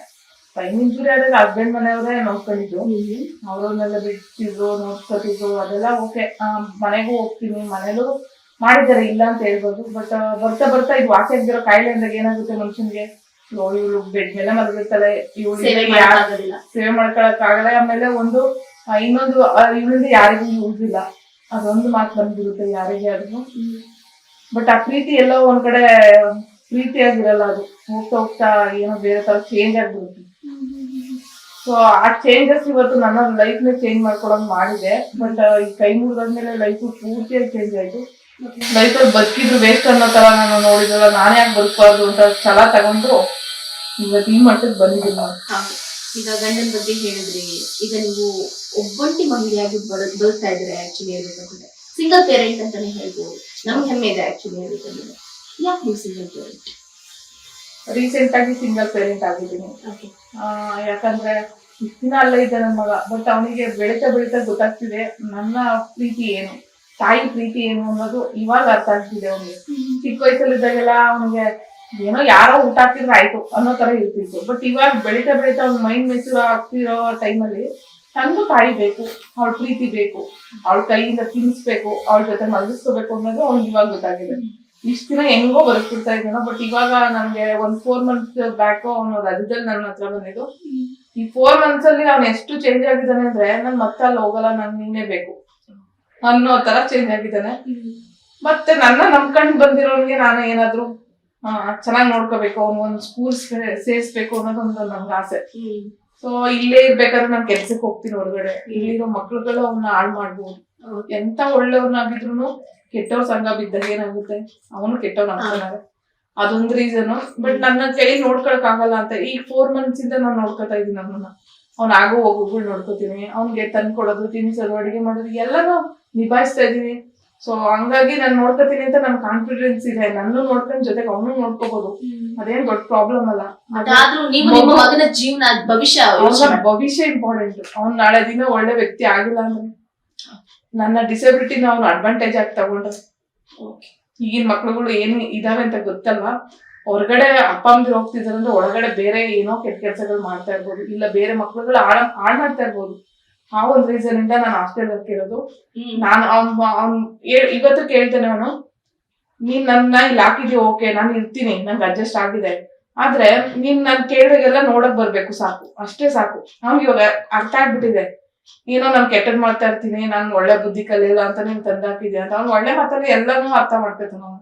ಸ್ಪೈನ್ ಇಂಜುರಿ ಆದಾಗ ಹಸ್ಬೆಂಡ್ ಮನೆಯವರೇ ನೋಡ್ಕೊಂಡಿದ್ದು. ಅವ್ರನ್ನೆಲ್ಲ ಬಿಟ್ಟಿದ್ರು, ನೋಡ್ಕೊತಿದ್ರು, ಅದೆಲ್ಲ ಓಕೆ. ಮನೆಗೂ ಹೋಗ್ತೀನಿ, ಮನೇಲೂ ಮಾಡಿದ್ದಾರೆ, ಇಲ್ಲ ಅಂತ ಹೇಳ್ಬೋದು. ಬಟ್ ಬರ್ತಾ ಬರ್ತಾ ಇದು ವಾಸಿ ಆಗಿರೋ ಕಾಯಿಲೆ ಅಂದಾಗ ಏನಾಗುತ್ತೆ ಮನುಷ್ಯನ್ಗೆ, ಇವಳು ಬೆಡ್ ಮೇಲೆ ಮಲಗಿರ್ತಾಳೆ, ಇವಳು ಸೇವೆ ಮಾಡ್ಕೊಳಕ್ ಆಗಲ್ಲ. ಆಮೇಲೆ ಇನ್ನೊಂದು ಇವಳಿಂದ ಯಾರಿಗೂ ಯೂಸ್ ಇಲ್ಲ, ಅದೊಂದು ಮಾತು ಬಂದ್ಬಿಡುತ್ತೆ ಯಾರಿಗೆ ಆದ್ರೂ. ಬಟ್ ಆ ಪ್ರೀತಿ ಎಲ್ಲೋ ಒಂದ್ ಕಡೆ ಪ್ರೀತಿಯಾಗಿರಲ್ಲ. ಅದು ಹೋಗ್ತಾ ಹೋಗ್ತಾ ಏನೋ ಬೇರೆ ತರ ಚೇಂಜ್ ಆಗ್ಬಿಡುತ್ತೆ. ಸೊ ಆ ಚೇಂಜಸ್ ಇವತ್ತು ನನ್ನ ಲೈಫ್ ನ ಚೇಂಜ್ ಮಾಡ್ಕೊಳಂಗ್ ಮಾಡಿದೆ. ಬಟ್ ಈ ಕೈ ಮುರಿದಾದ್ಮೇಲೆ ಲೈಫ್ ಪೂರ್ತಿಯಾಗಿ ಚೇಂಜ್ ಆಯ್ತು. ಲೈಫಲ್ಲಿ ಬದುಕಿದ್ರು ವೇಸ್ಟ್ ಅನ್ನೋ ತರ ನಾನು ನೋಡಿದ್ರಲ್ಲ, ನಾನೇ ಯಾಕೆ ಬದುಕಬಾರ್ದು ಅಂತ ಛಲ ತಗೊಂಡು ಇವತ್ತು ಈ ಮಟ್ಟಕ್ಕೆ ಬಂದಿದ್ದೀನಿ ನಾನು. ಈಗ ಗಂಡನ ಬಗ್ಗೆ ಹೇಳಿದ್ರಿ, ಈಗ ನೀವು ಒಬ್ಬಂಟಿ ಮಹಿಳೆಯಾಗಿ ಬದುಕ್ತಾ ಇದ್ರೆ ಆಕ್ಚುಲಿ ಹೇಳ್ಬೇಕಂದ್ರೆ ಸಿಂಗಲ್ ಪೇರೆಂಟ್ ಅಂತಾನೆ ಹೇಳ್ಬೋದು. ನಮ್ಗೆ ಹೆಮ್ಮೆ ಇದೆ ಆಕ್ಚುಲಿ ಹೇಳ್ಬೇಕಂದ್ರೆ. ಯಾಕೆ ನೀವು ಸಿಂಗಲ್ ಪೇರೆಂಟ್? ರೀಸೆಂಟ್ ಆಗಿ ಸಿಂಗಲ್ ಪೇರೆಂಟ್ ಆಗಿದ್ದೀನಿ. ಯಾಕಂದ್ರೆ ದಿನ ಅಲ್ಲೇ ಇದ್ದ ನನ್ನ ಮಗ. ಬಟ್ ಅವನಿಗೆ ಬೆಳೀತಾ ಬೆಳೀತಾ ಗೊತ್ತಾಗ್ತಿದೆ ನನ್ನ ಪ್ರೀತಿ ಏನು, ತಾಯಿ ಪ್ರೀತಿ ಏನು ಅನ್ನೋದು ಇವಾಗ ಅರ್ಥ ಆಗ್ತಿದೆ ಅವನಿಗೆ. ಚಿಕ್ಕ ವಯಸ್ಸಲ್ಲಿದ್ದಾಗೆಲ್ಲ ಅವನಿಗೆ ಏನೋ ಯಾರೋ ಊಟ ಹಾಕಿದ್ರೆ ಆಯ್ತು ಅನ್ನೋ ತರ ಇರ್ತಿತ್ತು. ಬಟ್ ಇವಾಗ ಬೆಳೀತಾ ಬೆಳೀತಾ ಅವ್ನ ಮೈಂಡ್ ಮೆಚೂರ್ ಆಗ್ತಿರೋ ಟೈಮಲ್ಲಿ ನನಗೂ ತಾಯಿ ಬೇಕು, ಅವಳ ಪ್ರೀತಿ ಬೇಕು, ಅವಳ ಕೈಯಿಂದ ತಿನ್ನಿಸ್ಬೇಕು, ಅವಳ ಜೊತೆ ಮಲಗಿಸ್ಕೋಬೇಕು ಅನ್ನೋದು ಅವ್ನಿಗೆ ಇವಾಗ ಗೊತ್ತಾಗಿದೆ. ಇಷ್ಟ ದಿನ ಹೆಂಗೋ ಬದುಕ್ಬಿಡ್ತಾ ಇದ್ದಾನೋ. ಬಟ್ ಇವಾಗ ನನ್ಗೆ 4 months ಬ್ಯಾಕ್ ಅವನು ರಜದಲ್ಲಿ ನನ್ನ ಹತ್ರ ಬಂದಿದ್ದು. ಈ 4 months ಅಲ್ಲಿ ಅವ್ನು ಎಷ್ಟು ಚೇಂಜ್ ಆಗಿದ್ದಾನೆ ಅಂದ್ರೆ, ನನ್ ಮತ್ತೆ ಅಲ್ಲಿ ಹೋಗಲ್ಲ, ನನ್ ನೀನೇ ಬೇಕು ಅನ್ನೋ ತರ ಚೇಂಜ್ ಆಗಿದ್ದಾನೆ. ಮತ್ತೆ ನನ್ನ ನಂಬ್ಕೊಂಡು ಬಂದಿರೋನ್ಗೆ ನಾನು ಏನಾದ್ರು ಚೆನ್ನಾಗಿ ನೋಡ್ಕೋಬೇಕು, ಅವ್ನು ಒಂದು ಸ್ಕೂಲ್ ಸೇರ್ಸ್ಬೇಕು ಅನ್ನೋದೊಂದು ನನ್ಗೆ ಆಸೆ. ಸೊ ಇಲ್ಲೇ ಇರ್ಬೇಕಾದ್ರೆ ನಾನ್ ಕೆಲ್ಸಕ್ಕೆ ಹೋಗ್ತೀನಿ ಹೊರಗಡೆ. ಇಲ್ಲಿರೋ ಮಕ್ಳುಗಳು ಅವ್ನ ಹಾಳು ಮಾಡ್ಬೋದು. ಎಂತ ಒಳ್ಳೆಯವ್ರನ್ನಾಗಿದ್ರು ಕೆಟ್ಟವ್ರ ಸಂಘ ಬಿದ್ದಾಗ ಏನಾಗುತ್ತೆ, ಅವನು ಕೆಟ್ಟವ್ನಾಗ್ತಾನೆ. ಅದೊಂದು ರೀಸನ್. ಬಟ್ ನನ್ನ ಕೈ ನೋಡ್ಕೊಳಕ್ ಆಗಲ್ಲ ಅಂತ ಈ 4 months ಇಂದ ನಾನು ನೋಡ್ಕೊತಾ ಇದ್ದೀನಿ. ಅವ್ನ ಆಗೋ ಹೋಗುಗಳು ನೋಡ್ಕೋತೀನಿ, ಅವ್ನಿಗೆ ತಂದ್ಕೊಡೋದು, ತಿನ್ಸೋದು, ಅಡಿಗೆ ಮಾಡೋದು ಎಲ್ಲಾನು ನಿಭಾಯಿಸ್ತಾ ಇದೀನಿ. ಸೊ ಹಂಗಾಗಿ ನಾನು ನೋಡ್ಕೋತೀನಿ ಅಂತ ನನ್ ಕಾನ್ಫಿಡೆನ್ಸ್ ಇದೆ. ನನ್ನ ನೋಡ್ಕೊಂಡ್ ಜೊತೆಗೆ ಅವನು ನೋಡ್ಕೋಬಹುದು, ಅದೇನ್ ದೊಡ್ಡ ಪ್ರಾಬ್ಲಮ್ ಅಲ್ಲ. ಭವಿಷ್ಯ ಇಂಪಾರ್ಟೆಂಟ್. ಅವ್ನ್ ನಾಳೆ ದಿನ ಒಳ್ಳೆ ವ್ಯಕ್ತಿ ಆಗಿಲ್ಲ ಅಂದ್ರೆ, ನನ್ನ ಡಿಸಬಿಲಿಟಿನ ಅವ್ನು ಅಡ್ವಾಂಟೇಜ್ ಆಗಿ ತಗೊಂಡ್ರೆ, ಈಗಿನ ಮಕ್ಳುಗಳು ಏನ್ ಇದಾವೆ ಅಂತ ಗೊತ್ತಲ್ವಾ. ಹೊರಗಡೆ ಅಪ್ಪ ಅಮ್ಮಂದಿರು ಹೋಗ್ತಿದಾರೆ ಅಂದ್ರೆ ಒಳಗಡೆ ಬೇರೆ ಏನೋ ಕೆಟ್ಟ ಕೆಲಸಗಳು ಮಾಡ್ತಾ ಇರ್ಬೋದು, ಇಲ್ಲ ಬೇರೆ ಮಕ್ಳುಗಳು ಹಾಳು ಮಾಡ್ತಾ ಇರ್ಬೋದು. ಆ ಒಂದ್ ರೀಸನ್ ಇಂದ ನಾನು ಹಾಸ್ಟೆಲ್ ಹಾಕಿರೋದು. ನಾನು ಅವ್ನ್ ಇವತ್ತು ಕೇಳ್ತೇನೆ, ಅವನು ನೀನ್ ನನ್ನ ಇಲ್ಲಿ ಹಾಕಿದ್ಯೋ ಓಕೆ, ನಾನು ಇರ್ತೀನಿ, ನಂಗೆ ಅಡ್ಜಸ್ಟ್ ಆಗಿದೆ. ಆದ್ರೆ ನೀನ್ ನನ್ ಕೇಳಿದಾಗೆಲ್ಲ ನೋಡಕ್ ಬರ್ಬೇಕು, ಸಾಕು, ಅಷ್ಟೇ ಸಾಕು. ಅವ್ನಿಗೆ ಇವಾಗ ಅರ್ಥ ಆಗ್ಬಿಟ್ಟಿದೆ, ಏನೋ ನಾನ್ ಕೆಟ್ಟದ್ ಮಾಡ್ತಾ ಇರ್ತೀನಿ, ನಾನ್ ಒಳ್ಳೆ ಬುದ್ಧಿ ಕಲಿಯಲ್ಲ ಅಂತ ನೀನ್ ತಂದಾಕಿದ್ಯಾ ಅಂತ. ಅವ್ನು ಒಳ್ಳೆ ಮಾತಲ್ಲಿ ಎಲ್ಲಾನು ಅರ್ಥ ಮಾಡ್ಕೊತಾನ ಅವನು.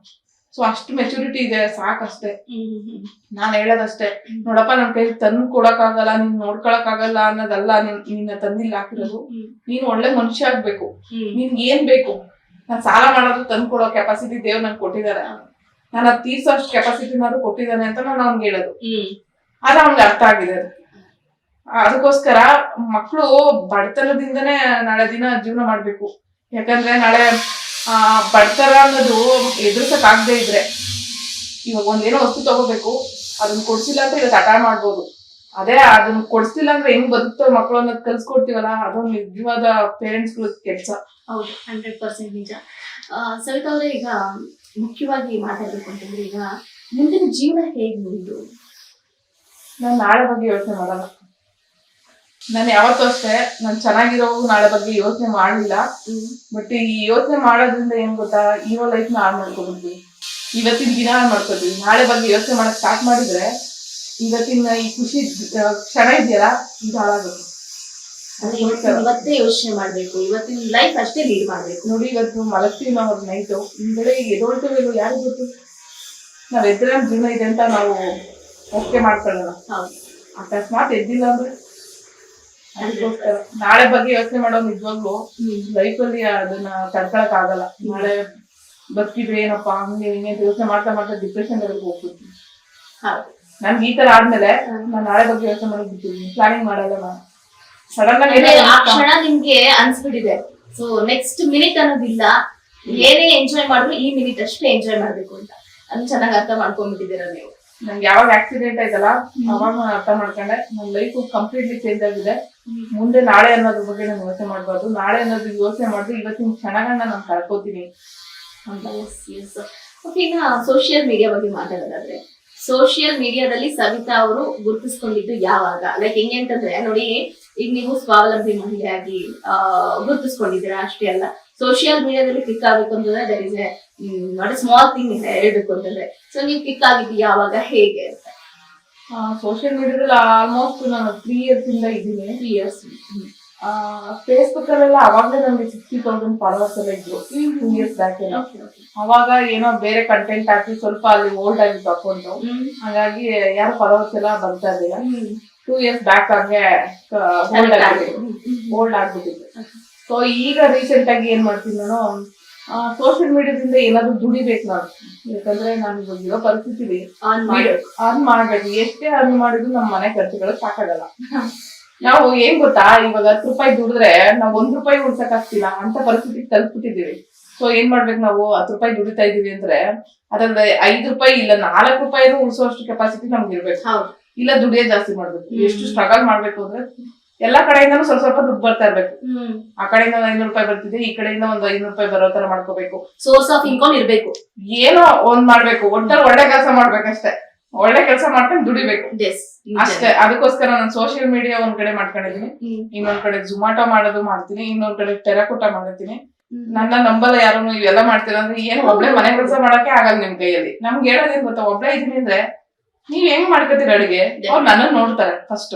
ಸೊ ಅಷ್ಟು ಮೆಚುರಿಟಿ ಇದೆ, ಸಾಕಷ್ಟೇ. ನಾನ್ ಹೇಳೋದಷ್ಟೇ, ನೋಡಪ್ಪ ನನ್ ಕೈ ತಂದು ಕೊಡಕ್ ಆಗಲ್ಲ, ನೀನ್ ನೋಡ್ಕೊಳಕ್ ಆಗಲ್ಲ ಅನ್ನೋದಲ್ಲ ನಿನ್ನ ತಂದಿಲ್ಲ ಹಾಕಿರೋದು. ನೀನ್ ಒಳ್ಳೆ ಮನುಷ್ಯ ಆಗ್ಬೇಕು. ನಿನ್ ಏನ್ ಬೇಕು, ನಾನ್ ಸಾಲ ಮಾಡೋದು ತಂದು ಕೊಡೋ ಕೆಪಾಸಿಟಿ ದೇವ್ರು ನನ್ಗೆ ಕೊಟ್ಟಿದ್ದಾರೆ, ನಾನು ಅದ್ ತೀರ್ಸೋ ಅಷ್ಟು ಕೆಪಾಸಿಟಿನಾದ್ರು ಕೊಟ್ಟಿದ್ದಾನೆ ಅಂತ ನಾನು ಅವ್ನಿಗೆ ಹೇಳೋದು. ಆದ್ರೆ ಅವ್ನಿಗೆ ಅರ್ಥ ಆಗಿದೆ. ಅದಕ್ಕೋಸ್ಕರ ಮಕ್ಳು ಬಡತನದಿಂದನೇ ನಾಳೆ ದಿನ ಜೀವನ ಮಾಡ್ಬೇಕು. ಯಾಕಂದ್ರೆ ನಾಳೆ ಬಡತನ ಅನ್ನೋದು ಎದುರ್ಸಕ್ ಆಗದೆ ಇದ್ರೆ, ಇವಾಗ ಒಂದೇನೋ ವಸ್ತು ತಗೋಬೇಕು, ಅದನ್ನ ಕೊಡ್ಸಿಲ್ಲ ಅಂತ ಇವತ್ತು ಹಠ ಮಾಡ್ಬೋದು. ಅದೇ ಅದನ್ನ ಕೊಡ್ಸಿಲ್ಲ ಅಂದ್ರೆ ಹೆಂಗ್ ಬದುಕ್ತಾವ ಮಕ್ಕಳು ಅನ್ನೋದು ಕಲ್ಸ್ಕೊಡ್ತೀವಲ್ಲ ಅದೊಂದು ನಿಜವಾದ ಪೇರೆಂಟ್ಸ್ ಕೆಲಸ. ಹೌದು, 100% ನಿಜ. ಸವಿತಾ ಅವರೇ, ಈಗ ಮುಖ್ಯವಾಗಿ ಮಾತಾಡ್ಬೇಕು ಅಂತಂದ್ರೆ, ಈಗ ಮುಂದಿನ ಜೀವನ ಹೇಗ್ ಮುಂದು? ನಾನ್ ನಾಳೆ ಬಗ್ಗೆ ಯೋಚನೆ ಮಾಡಲ್ಲ. ನಾನು ಯಾವತ್ತೂ ಅಷ್ಟೇ, ನಾನು ಚೆನ್ನಾಗಿರೋ ನಾಳೆ ಬಗ್ಗೆ ಯೋಚನೆ ಮಾಡಲಿಲ್ಲ. ಬಟ್ ಈ ಯೋಚನೆ ಮಾಡೋದ್ರಿಂದ ಏನ್ ಗೊತ್ತಾ, ಇರೋ ಲೈಫ್ ನ ಹಾಳು ಮಾಡ್ಕೊಬಿಡ್ತೀವಿ, ಇವತ್ತಿನ ದಿನ ಹಾಳು ಮಾಡ್ಕೊತೀವಿ. ನಾಳೆ ಬಗ್ಗೆ ಯೋಚನೆ ಮಾಡಕ್ ಸ್ಟಾರ್ಟ್ ಮಾಡಿದ್ರೆ ಇವತ್ತಿನ ಈ ಖುಷಿ ಕ್ಷಣ ಇದೆಯಲ್ಲ ಇದು ಹಾಳಾಗುತ್ತೆ. ಇವತ್ತೇ ಯೋಚನೆ ಮಾಡ್ಬೇಕು, ಇವತ್ತಿನ ಲೈಫ್ ಅಷ್ಟೇ ಲೀಡ್ ಮಾಡ್ಬೇಕು. ನೋಡಿ, ಇವತ್ತು ಮಲಗ್ತೀವಿ ನಾವು ನೈಟು, ಹಿಂದೆ ಎದೊಳ್ತೀವಿ ಯಾರಿಗೂ ಗೊತ್ತು. ನಾವ್ ಎದ್ರೆ ನಮ್ ಜೀವನ ಇದೆ ಅಂತ ನಾವು ಓಕೆ ಮಾಡ್ಕೊಳ್ಳೋಣ. ಅಕಸ್ಮಾತ್ ಎದ್ದಿಲ್ಲ ಅಂದ್ರೆ ಅದಕ್ಕೋಸ್ಕರ ನಾಳೆ ಬಗ್ಗೆ ಯೋಚನೆ ಮಾಡೋ ನಿಜವಾಗ್ಲು ಲೈಫಲ್ಲಿ ಅದನ್ನ ತಡ್ಕೊಳಕ್ ಆಗಲ್ಲ. ನಾಳೆ ಬದುಕಿದ್ರೆ ಏನಪ್ಪಾ ಹಂಗೆ ಹಿಂಗೆ ಯೋಚನೆ ಮಾಡ್ತಾ ಮಾಡ್ತಾ ಡಿಪ್ರೆಷನ್ ಲೆವೆಲ್ಗೆ ಹೋಗ್ಬಿಡ್ತೀನಿ. ನನ್ಗೆ ಈ ತರ ಆದ್ಮೇಲೆ ನಾನ್ ನಾಳೆ ಬಗ್ಗೆ ಯೋಚನೆ ಮಾಡೋದು ಬಿಟ್ಟಿದ್ದೀನಿ, ಪ್ಲಾನಿಂಗ್ ಮಾಡಲ್ಲ ನಾನು. ಸಡನ್ ಆಗಿ ಆ ಕ್ಷಣ ನಿಮ್ಗೆ ಅನ್ಸ್ಬಿಟ್ಟಿದೆ, ಸೊ ನೆಕ್ಸ್ಟ್ ಮಿನಿಟ್ ಅನ್ನೋದಿಲ್ಲ, ಏನೇ ಎಂಜಾಯ್ ಮಾಡಿದ್ರು ಈ ಮಿನಿಟ್ ಅಷ್ಟೇ ಎಂಜಾಯ್ ಮಾಡ್ಬೇಕು ಅಂತ ಅದನ್ನ ಚೆನ್ನಾಗಿ ಅರ್ಥ ಮಾಡ್ಕೊಂಡ್ಬಿಟ್ಟಿದ್ದೀರಾ ನೀವು. ನಂಗೆ ಯಾವಾಗ ಆಕ್ಸಿಡೆಂಟ್ ಆಯ್ತಲ್ಲ ಅವಾಗ ನಾನು ಅರ್ಥ ಮಾಡ್ಕೊಂಡೆ, ನನ್ನ ಲೈಫ್ ಕಂಪ್ಲೀಟ್ಲಿ ಚೇಂಜ್ ಆಗಿದೆ. ಮುಂದೆ ನಾಳೆ ಅನ್ನೋದ್ರ ಬಗ್ಗೆ ನಾನು ಯೋಚನೆ ಮಾಡ್ಬಾರ್ದು, ನಾಳೆ ಅನ್ನೋದು ಯೋಚನೆ ಮಾಡಿದ್ರೆ ಇವತ್ತಿನ ಕ್ಷಣಗಳನ್ನ ನಾನು ಕಳ್ಕೊತೀನಿ ಅಂತ. ಈಗ ಸೋಷಿಯಲ್ ಮೀಡಿಯಾ ಬಗ್ಗೆ ಮಾತಾಡೋದಾದ್ರೆ, ಸೋಷಿಯಲ್ ಮೀಡಿಯಾದಲ್ಲಿ ಸವಿತಾ ಅವರು ಗುರುತಿಸ್ಕೊಂಡಿದ್ದು ಯಾವಾಗ? ಲೈಕ್ ಹೆಂಗೆ ಅಂತಂದ್ರೆ ನೋಡಿ, ಈಗ ನೀವು ಸ್ವಾವಲಂಬಿ ಮಹಿಳೆಯಾಗಿ ಗುರುತಿಸ್ಕೊಂಡಿದ್ದೀರಾ ಅಷ್ಟೇ ಅಲ್ಲ, ಸೋಷಿಯಲ್ ಮೀಡಿಯಾದಲ್ಲಿ ಕ್ಲಿಕ್ ಆಗ್ಬೇಕು ಅಂತಂದ್ರೆ there is not a small thing ಹೇಳ್ಬೇಕು ಅಂತಂದ್ರೆ. ಸೊ ನೀವು ಕ್ಲಿಕ್ ಆಗಿದ್ದು ಯಾವಾಗ, ಹೇಗೆ ಅಂತ? ಸೋಷಿಯಲ್ ಮೀಡಿಯಾದಲ್ಲಿ ಆಲ್ಮೋಸ್ಟ್ ನಾನು 3 years ಇಂದ ಇದ್ದೀನಿ. 3 years. ಫೇಸ್ಬುಕ್ ಅಲ್ಲೆಲ್ಲ ಅವಾಗಲೇ ನಮ್ಗೆ 60,000 ಫಾಲೋವರ್ಸ್ ಎಲ್ಲ ಇದ್ರು 2 years ಬ್ಯಾಕ್ ಎಲ್ಲ. ಅವಾಗ ಏನೋ ಬೇರೆ ಕಂಟೆಂಟ್ ಹಾಕಿ ಸ್ವಲ್ಪ ಅಲ್ಲಿ ಓಲ್ಡ್ ಆಗಿತ್ತು ಅಕೌಂಟ್, ಹಾಗಾಗಿ ಯಾರು ಫಾಲೋವರ್ಸ್ ಎಲ್ಲ ಬರ್ತಾ ಇರ್ಲಿಲ್ಲ. 2 years ಬ್ಯಾಕ್ ಹಂಗೆ ಓಲ್ಡ್ ಆಗ್ಬಿಟ್ಟಿತ್ತು. ಸೊ ಈಗ ರೀಸೆಂಟ್ ಆಗಿ ಏನ್ ಮಾಡ್ತೀನಿ ನಾನು, ಸೋಷಿಯಲ್ ಮೀಡಿಯಾದಿಂದ ಏನಾದ್ರು ದುಡಿಬೇಕು ನಾನು. ಯಾಕಂದ್ರೆ ನಾನು ಇವಾಗ ಇರೋ ಪರಿಸ್ಥಿತಿ ಅರ್ನ್ ಮಾಡ್ಬೇಕು. ಎಷ್ಟೇ ಅರ್ನ್ ಮಾಡಿದ್ರು ನಮ್ಮ ಮನೆ ಖರ್ಚುಗಳು ಸಾಕಾಗಲ್ಲ. ನಾವು ಏನ್ ಗೊತ್ತಾ, ಇವಾಗ 10 ರೂಪಾಯಿ ದುಡಿದ್ರೆ ನಾವ್ 1 ರೂಪಾಯಿ ಉಳ್ಸಕ್ ಆಗ್ತಿಲ್ಲ ಅಂತ ಪರಿಸ್ಥಿತಿಗೆ ತಲುಪಿಟ್ಟಿದೀವಿ. ಸೊ ಏನ್ ಮಾಡ್ಬೇಕು, ನಾವು 10 ರೂಪಾಯಿ ದುಡಿತಾ ಇದೀವಿ ಅಂದ್ರೆ ಅದ್ರಲ್ಲಿ 5 ರೂಪಾಯಿ ಇಲ್ಲ 4 ರೂಪಾಯಿನೂ ಉಳಿಸೋಷ್ಟು ಕೆಪಾಸಿಟಿ ನಮ್ಗೆ ಇರ್ಬೇಕು. ಇಲ್ಲ ದುಡಿಯೋ ಜಾಸ್ತಿ ಮಾಡ್ಬೇಕು. ಎಷ್ಟು ಸ್ಟ್ರಗಲ್ ಮಾಡ್ಬೇಕು ಅಂದ್ರೆ ಎಲ್ಲಾ ಕಡೆಯಿಂದನೂ ಸ್ವಲ್ಪ ದುಡ್ಡು ಬರ್ತಾ ಇರ್ಬೇಕು. ಆ ಕಡೆಯಿಂದ 500 ರೂಪಾಯಿ ಬರ್ತಿದೆ, ಈ ಕಡೆಯಿಂದ ಒಂದು 500 ರೂಪಾಯಿ ಬರೋ ತರ ಮಾಡ್ಕೋಬೇಕು. ಸೋರ್ಸ್ ಆಫ್ ಇನ್ಕಮ್ ಇರ್ಬೇಕು, ಏನೋ ಒಂದ್ ಮಾಡ್ಬೇಕು. ಒಟ್ಟಲ್ಲಿ ಒಳ್ಳೆ ಕೆಲಸ ಮಾಡ್ಬೇಕಷ್ಟೇ, ಒಳ್ಳೆ ಕೆಲಸ ಮಾಡ್ಕೊಂಡು ದುಡಿಬೇಕು ಅಷ್ಟೇ. ಅದಕ್ಕೋಸ್ಕರ ನಾನು ಸೋಷಿಯಲ್ ಮೀಡಿಯಾ ಒಂದ್ ಕಡೆ ಮಾಡ್ಕೊಂಡಿದೀನಿ, ಇನ್ನೊಂದ್ ಕಡೆ ಜುಮಾಟೋ ಮಾಡೋದು ಮಾಡ್ತೀನಿ, ಇನ್ನೊಂದ್ ಕಡೆ ಟೆರಕೋಟ ಮಾಡ್ತೀನಿ. ನನ್ನ ನಂಬಲ್ಲ ಯಾರು ಇವೆಲ್ಲ ಮಾಡ್ತೀರ ಅಂದ್ರೆ, ಏನು ಒಬ್ಳೆ ಮನೆ ಕೆಲಸ ಮಾಡಕ್ಕೆ ಆಗಲ್ಲ ನಿಮ್ ಕೈಯಲ್ಲಿ. ನಮ್ಗೆ ಹೇಳೋದೇನ್ ಗೊತ್ತಾ, ಒಬ್ಳೆ ಇದೀನಿ ಅಂದ್ರೆ ನೀವ್ ಹೆಂಗ್ ಮಾಡ್ಕೊತೀರ ಅಡಿಗೆ, ಅವ್ರು ನನ್ನ ನೋಡ್ತಾರೆ ಫಸ್ಟ್.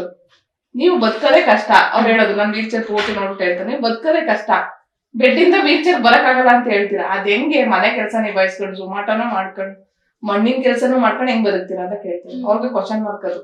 ನೀವು ಬದುಕದೇ ಕಷ್ಟ ಅವ್ರು ಹೇಳೋದು. ನಾನು ವೀಲ್ ಚೇರ್ ಪೂರ್ತಿ ನೋಡ್ಬಿಟ್ಟು ಹೇಳ್ತಾನೆ, ಬದುಕದೇ ಕಷ್ಟ, ಬೆಡ್ ಇಂದ ವೀಲ್ ಚೇರ್ ಬರಕ್ ಆಗಲ್ಲ ಅಂತ ಹೇಳ್ತೀರಾ. ಅದ್ ಹೆಂಗೆ ಮನೆ ಕೆಲಸ ನಿಭಾಯಿಸ್ಕೊಂಡು ಜುಮಾಟೋನ ಮಾಡ್ಕೊಂಡು ಮಣ್ಣಿನ ಕೆಲಸನೂ ಮಾಡ್ಕೊಂಡು ಹೆಂಗ್ ಬದುಕ್ತೀರಾ ಅಂತ ಕೇಳ್ತೀನಿ. ಅವ್ರಿಗೆ ಕ್ವಶನ್ ಮಾರ್ಕ್ ಅದು.